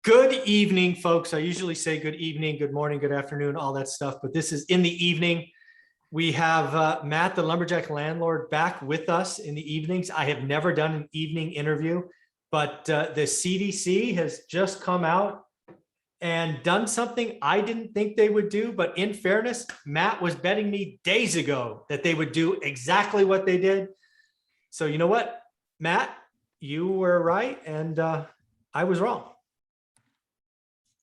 Good evening, folks. I usually say good evening, good morning, good afternoon, all that stuff, but this is in the evening. We have Matt, the lumberjack landlord, back with us in the evenings. I have never done an evening interview, but the CDC has just come out and done something I didn't think they would do. But in fairness, Matt was betting me days ago that they would do exactly what they did. So you know what, Matt, you were right and I was wrong.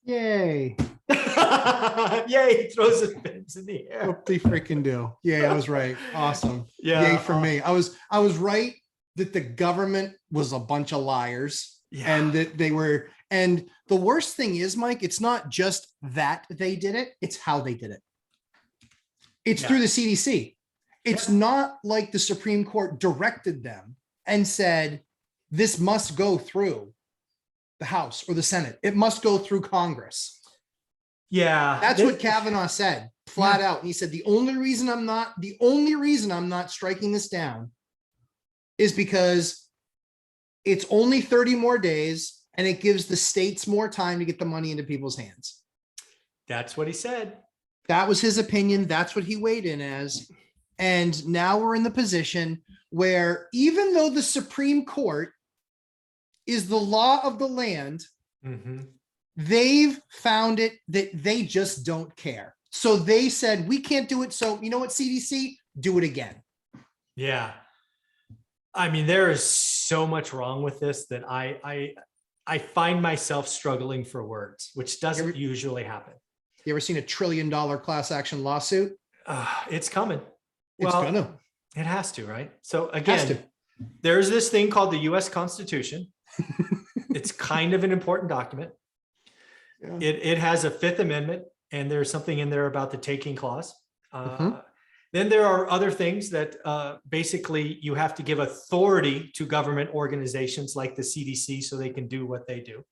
Yay. Yay, he throws his pins in the air. What they freaking do. Yeah, I was right. Awesome. Yeah. Yay for me. I was right that the government was a bunch of liars. Yeah. And that they were, and the worst thing is, Mike, it's not just that they did it, it's how they did it. It's through the CDC. It's not like the Supreme Court directed them and said, this must go through the House or the Senate. It must go through Congress. Yeah. That's what Kavanaugh said flat out. He said, the only reason I'm not striking this down is because it's only 30 more days and it gives the states more time to get the money into people's hands. That's what he said. That was his opinion. That's what he weighed in as. And now we're in the position where even though the Supreme Court is the law of the land, they've found it that they just don't care. So they said, we can't do it. So you know what, CDC, do it again. Yeah. I mean, there is so much wrong with this that I find myself struggling for words, which doesn't usually happen. You ever seen a $1 trillion class action lawsuit? It's coming. It's gonna. It has to, right? So again, there's this thing called the US Constitution. It's kind of an important document. Yeah. It has a Fifth Amendment, and there's something in there about the taking clause. Then there are other things that basically you have to give authority to government organizations like the CDC so they can do what they do.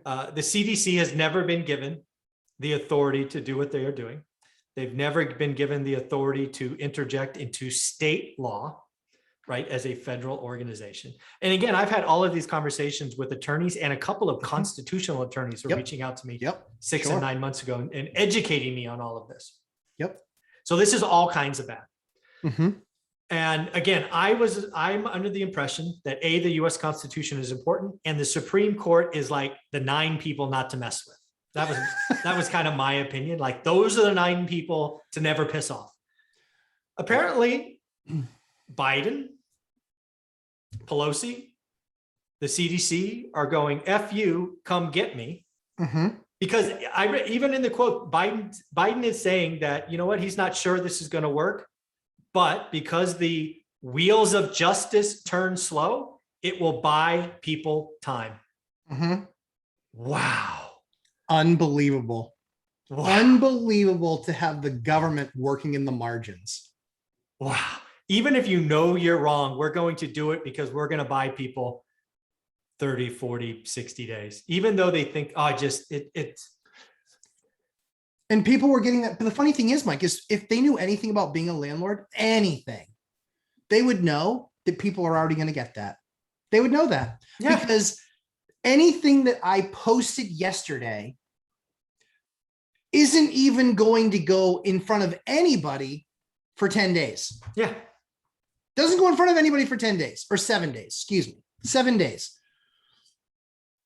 The CDC has never been given the authority to do what they are doing. They've never been given the authority to interject into state law, right, as a federal organization. And again, I've had all of these conversations with attorneys, and a couple of constitutional attorneys were reaching out to me 6 and 9 months ago and educating me on all of this. So this is all kinds of bad. And again, I'm under the impression that the US Constitution is important, and the Supreme Court is like the 9 people not to mess with. That was kind of my opinion. Like, those are the 9 people to never piss off. Apparently, Biden, Pelosi, the CDC are going, F you, come get me. Because even in the quote, Biden is saying that, you know what, he's not sure this is going to work, but because the wheels of justice turn slow, it will buy people time. Wow. Unbelievable. Wow. Unbelievable to have the government working in the margins. Wow. Even if you know you're wrong, we're going to do it because we're going to buy people 30, 40, 60 days, even though they think, oh, it's. And people were getting that. But the funny thing is, Mike, is if they knew anything about being a landlord, anything, they would know that people are already going to get that. They would know that. Yeah. Because anything that I posted yesterday isn't even going to go in front of anybody for 10 days. Yeah. Doesn't go in front of anybody for 10 days or 7 days, excuse me, 7 days.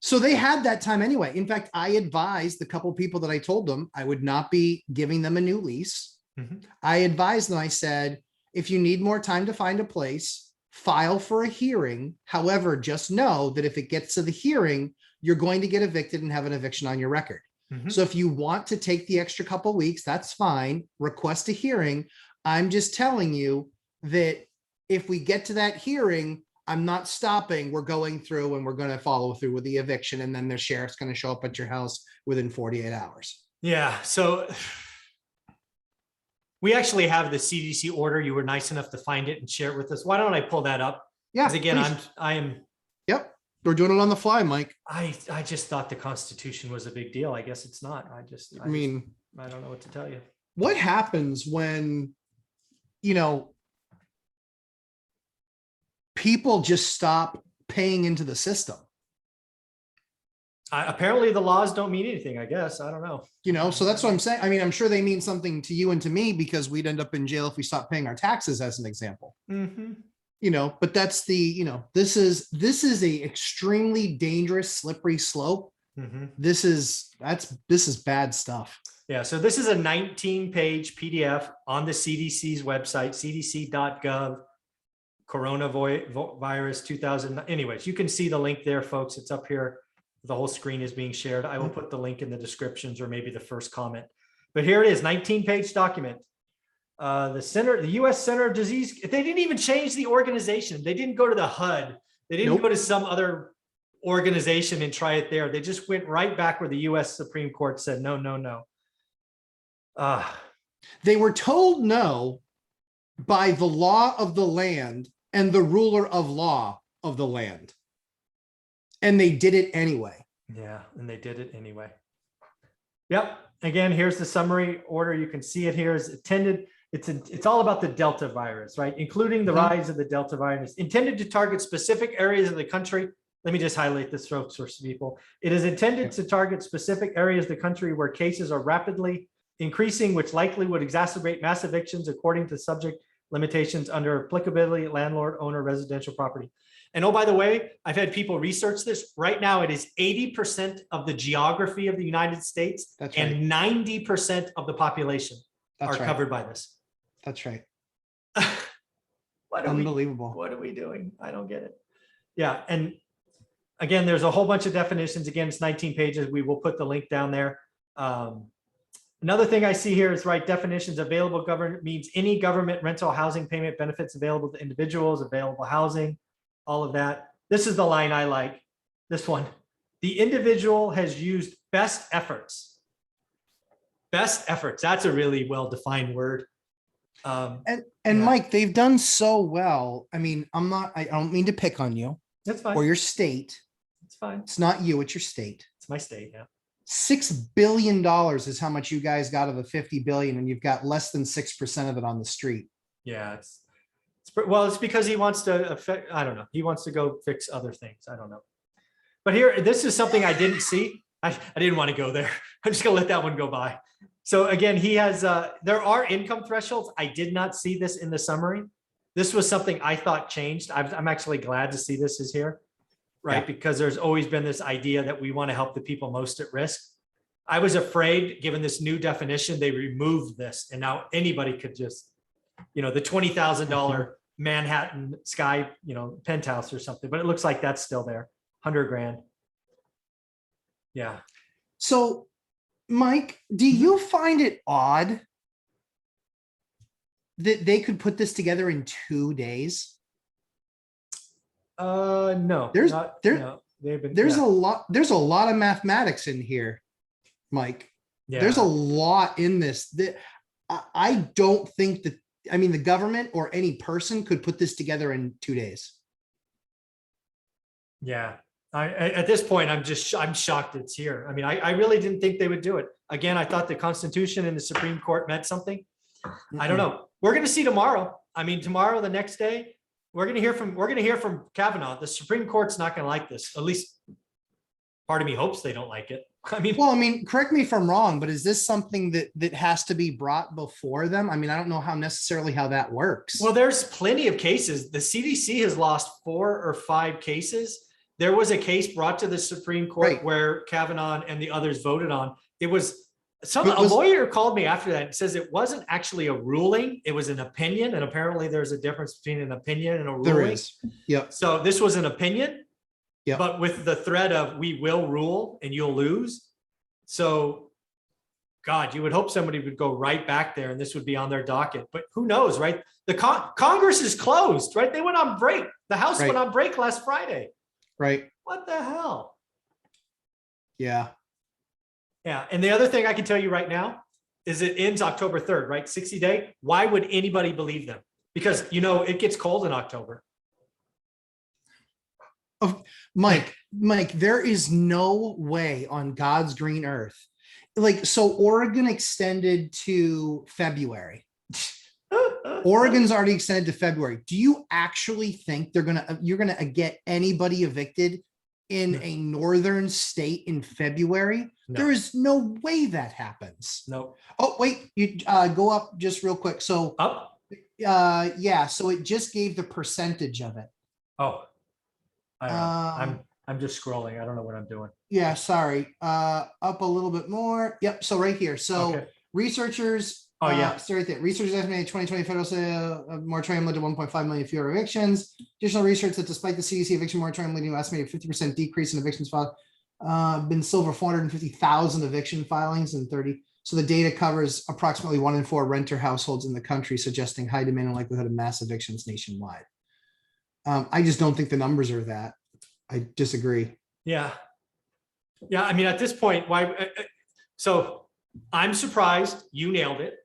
So they had that time anyway. In fact, I advised the couple of people that I told them I would not be giving them a new lease. I advised them, I said, if you need more time to find a place, file for a hearing. However, just know that if it gets to the hearing, you're going to get evicted and have an eviction on your record. So if you want to take the extra couple weeks, that's fine. Request a hearing. I'm just telling you that if we get to that hearing, I'm not stopping. We're going through and we're going to follow through with the eviction. And then the sheriff's going to show up at your house within 48 hours. Yeah. So we actually have the CDC order. You were nice enough to find it and share it with us. Why don't I pull that up? Yeah. Because again, I am. Yep. We're doing it on the fly, Mike. I just thought the Constitution was a big deal. I guess it's not. I don't know what to tell you. What happens when, people just stop paying into the system? Apparently the laws don't mean anything, I guess. I don't know. You know, so that's what I'm saying. I mean, I'm sure they mean something to you and to me because we'd end up in jail if we stopped paying our taxes, as an example. Mm-hmm. You know, but that's the, you know, this is a extremely dangerous, slippery slope. Mm-hmm. This is bad stuff. Yeah. So this is a 19-page PDF on the CDC's website, cdc.gov, coronavirus 2000. Anyways, you can see the link there, folks. It's up here. The whole screen is being shared. I will put the link in the descriptions or maybe the first comment. But here it is, 19-page document. The U.S. Center of Disease, they didn't even change the organization. They didn't go to the HUD. They didn't go to some other organization and try it there. They just went right back where the U.S. Supreme Court said, no, no, no. They were told no by the law of the land and the ruler of law of the land. And they did it anyway. Yeah, and they did it anyway. Yep. Again, here's the summary order. You can see it here is intended. It's all about the Delta virus, right? Including the rise of the Delta virus, intended to target specific areas of the country. Let me just highlight this, folks, for people. It is intended to target specific areas of the country where cases are rapidly increasing, which likely would exacerbate mass evictions according to subject limitations under applicability landlord owner residential property. And oh, by the way, I've had people research this. Right now, it is 80% of the geography of the United States and 90% of the population are covered by this. That's right. Unbelievable. What are we doing? I don't get it. Yeah. And again, there's a whole bunch of definitions. Again, it's 19 pages. We will put the link down there. Another thing I see here is definitions. Available government means any government rental housing payment benefits available to individuals, available housing, all of that. This is the line I like. This one. The individual has used best efforts. Best efforts. That's a really well-defined word. Mike, they've done so well. I mean, I don't mean to pick on you. That's fine. Or your state. It's fine. It's not you, it's your state. It's my state, yeah. $6 billion is how much you guys got of the 50 billion, and you've got less than 6% of it on the street. Yeah, it's because he wants to affect, I don't know. He wants to go fix other things. I don't know. But here, this is something I didn't see. I didn't want to go there. I'm just gonna let that one go by. So again, he has, there are income thresholds. I did not see this in the summary. This was something I thought changed. I'm actually glad to see this is here, right? Yeah. Because there's always been this idea that we want to help the people most at risk. I was afraid, given this new definition, they removed this and now anybody could just, the $20,000 Manhattan sky, penthouse or something, but it looks like that's still there. 100 grand. Yeah. So Mike, do you find it odd that they could put this together in 2 days? No. There's a lot of mathematics in here, Mike. Yeah. There's a lot in this that I don't think that, the government or any person could put this together in 2 days. Yeah. At this point, I'm shocked it's here. I really didn't think they would do it. Again, I thought the Constitution and the Supreme Court meant something. I don't know. We're going to see tomorrow. Tomorrow, the next day, we're going to hear from Kavanaugh. The Supreme Court's not going to like this. At least part of me hopes they don't like it. Correct me if I'm wrong, but is this something that has to be brought before them? I don't know how that works. Well, there's plenty of cases. The CDC has lost 4 or 5 cases. There was a case brought to the Supreme Court where Kavanaugh and the others voted on. A lawyer called me after that and says it wasn't actually a ruling. It was an opinion. And apparently there's a difference between an opinion and a ruling. There is. Yep. So this was an opinion, yep. But with the threat of we will rule and you'll lose. So God, you would hope somebody would go right back there and this would be on their docket, but who knows, right? The Congress is closed, right? They went on break. The House went on break last Friday. Right. What the hell? Yeah. Yeah. And the other thing I can tell you right now is it ends October 3rd, right? 60 day. Why would anybody believe them? Because, it gets cold in October. Oh, Mike, there is no way on God's green earth. So Oregon extended to February. Oregon's already extended to February. Do you actually think you're gonna get anybody evicted in a northern state in February. No. There is no way that happens. No. Oh, wait, you go up just real quick. So Up. yeah, so it just gave the percentage of it. Oh, I don't know. I'm just scrolling. I don't know what I'm doing. Yeah, sorry. Up a little bit more. Yep. So right here. So Okay. researchers. Oh, yeah. So right there. Researchers estimated 2020 federal sale moratorium led to 1.5 million fewer evictions. Additional research that despite the CDC eviction moratorium leading to an estimated 50% decrease in evictions filed, been silver 450,000 eviction filings in 30. So the data covers approximately 1 in 4 renter households in the country, suggesting high demand and likelihood of mass evictions nationwide. I just don't think the numbers are that. I disagree. Yeah. Yeah. I mean, at this point, why? So I'm surprised you nailed it.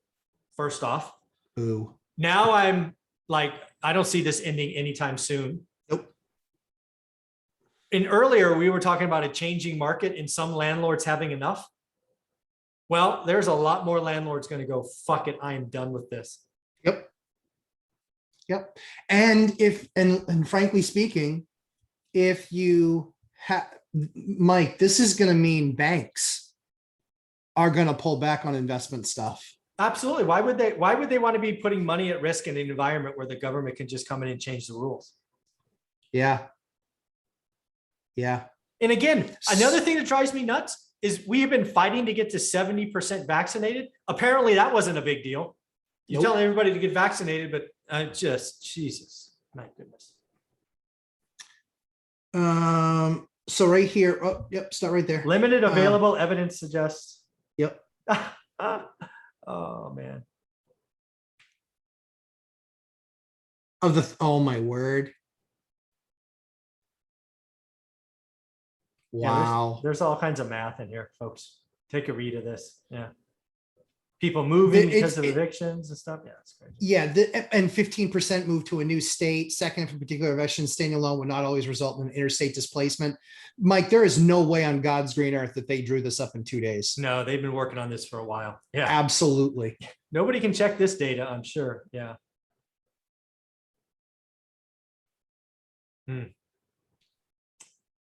First off. Ooh. Now I'm like, I don't see this ending anytime soon. Nope. And earlier we were talking about a changing market and some landlords having enough. Well, there's a lot more landlords going to go, fuck it, I am done with this. Yep. Yep. And and frankly speaking, if you have, Mike, this is going to mean banks are going to pull back on investment stuff. Absolutely. Why would they want to be putting money at risk in an environment where the government can just come in and change the rules? Yeah. Yeah. And again, another thing that drives me nuts is we have been fighting to get to 70% vaccinated. Apparently that wasn't a big deal. You tell everybody to get vaccinated, but just Jesus, my goodness. So right here, oh, yep, start right there. Limited available evidence suggests. Yep. Oh man. Oh my word. Wow. Yeah, there's all kinds of math in here, folks. Take a read of this. Yeah. People moving because of evictions and stuff. Yeah, it's crazy. Yeah, and 15% move to a new state. Second, if a particular eviction staying alone would not always result in interstate displacement. Mike, there is no way on God's green earth that they drew this up in 2 days. No, they've been working on this for a while. Yeah, absolutely. Nobody can check this data, I'm sure. Yeah.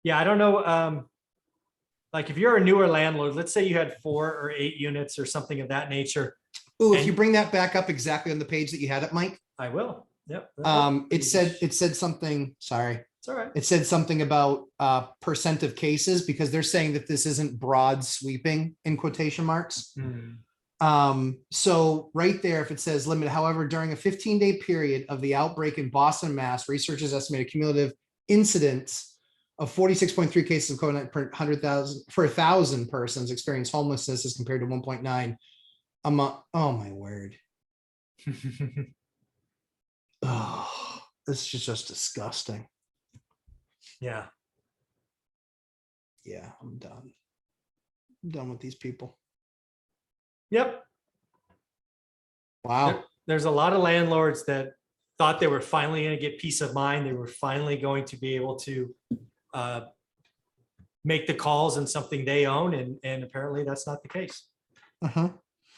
Yeah, I don't know. Like if you're a newer landlord, let's say you had 4 or 8 units or something of that nature. Oh, if you bring that back up exactly on the page that you had it, Mike. I will. Yep. It said something, sorry. It's all right. It said something about percent of cases because they're saying that this isn't broad sweeping in quotation marks. So right there, if it says limit, however, during a 15-day period of the outbreak in Boston, Mass, researchers estimate a cumulative incidence of 46.3 cases of COVID-19 per 100,000 for 1,000 persons experience homelessness as compared to 1.9 a month. Oh my word. Oh, this is just disgusting. Yeah. Yeah, I'm done. I'm done with these people. Yep. Wow. There's a lot of landlords that thought they were finally going to get peace of mind. They were finally going to be able to make the calls on something they own, and apparently that's not the case.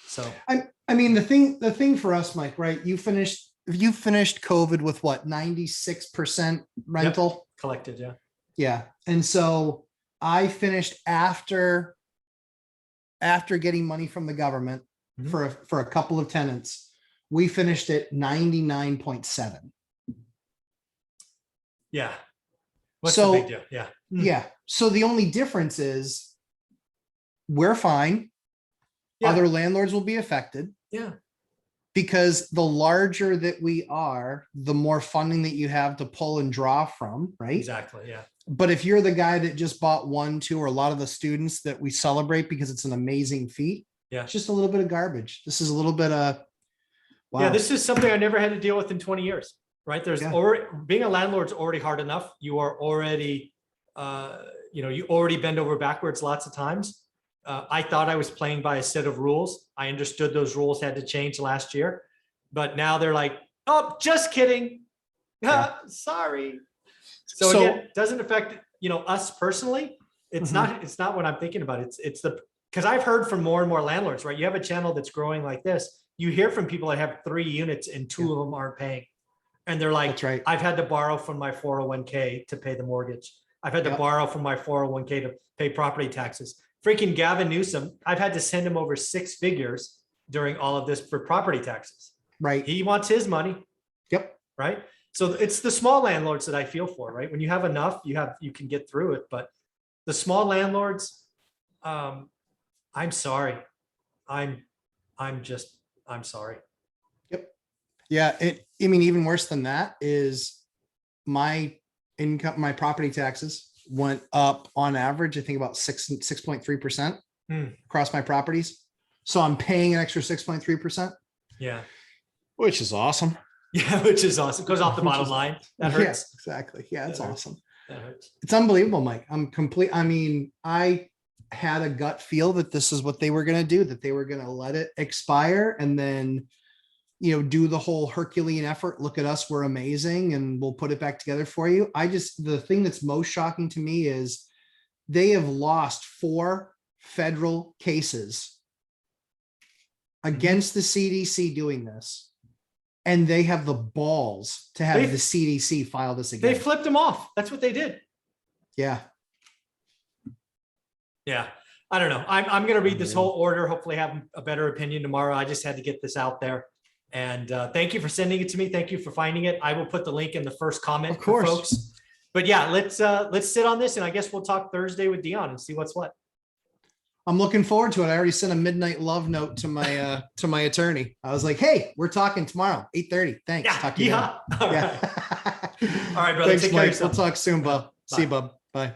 So I mean the thing for us, Mike, right? You finished COVID with what, 96% rental? Yep. Collected, yeah. Yeah. And so I finished after getting money from the government for a couple of tenants, we finished at 99.7. Yeah. What's the big deal? Yeah. Yeah. So the only difference is we're fine. Yeah. Other landlords will be affected. Yeah. Because the larger that we are, the more funding that you have to pull and draw from, right? Exactly. Yeah. But if you're the guy that just bought 1, 2, or a lot of the students that we celebrate because it's an amazing feat, yeah, it's just a little bit of garbage. This is a little bit of, wow. Yeah, this is something I never had to deal with in 20 years, right? There's already, being a landlord's already hard enough. You are already, you already bend over backwards lots of times. I thought I was playing by a set of rules. I understood those rules had to change last year, but now they're like, oh, just kidding. Sorry. So again, it doesn't affect, us personally. It's not what I'm thinking about. It's because I've heard from more and more landlords, right? You have a channel that's growing like this. You hear from people that have 3 units and 2 of them aren't paying. And they're like, that's right. I've had to borrow from my 401k to pay the mortgage. I've had to Yep. borrow from my 401k to pay property taxes. Freaking Gavin Newsom, I've had to send him over 6 figures during all of this for property taxes. Right. He wants his money, Yep. right? So it's the small landlords that I feel for, right? When you have enough, you can get through it. But the small landlords, I'm sorry. I'm sorry. Yep. Yeah. I mean, even worse than that is my income, my property taxes went up on average, I think about 6.3% across my properties. So I'm paying an extra 6.3%. Yeah. Which is awesome. Yeah, which is awesome. Goes off the bottom line. That hurts. Yeah, exactly. Yeah, it's awesome. That hurts. It's unbelievable, Mike. I mean, I had a gut feel that this is what they were going to do, that they were going to let it expire and then, do the whole Herculean effort. Look at us. We're amazing. And we'll put it back together for you. The thing that's most shocking to me is they have lost 4 federal cases against the CDC doing this. And they have the balls to have the CDC file this again. They flipped them off. That's what they did. Yeah. Yeah. I don't know. I'm going to read this whole order, hopefully have a better opinion tomorrow. I just had to get this out there. And thank you for sending it to me. Thank you for finding it. I will put the link in the first comment, Of course, for folks. But yeah, let's sit on this, and I guess we'll talk Thursday with Dion and see what's what. I'm looking forward to it. I already sent a midnight love note to my to my attorney. I was like, "Hey, we're talking tomorrow, 8:30. Thanks. Yeah, Talk to you then." All right, brother. Thanks, Take care of Mike. yourself. We'll talk soon, bub. Bye. See you, bub. Bye.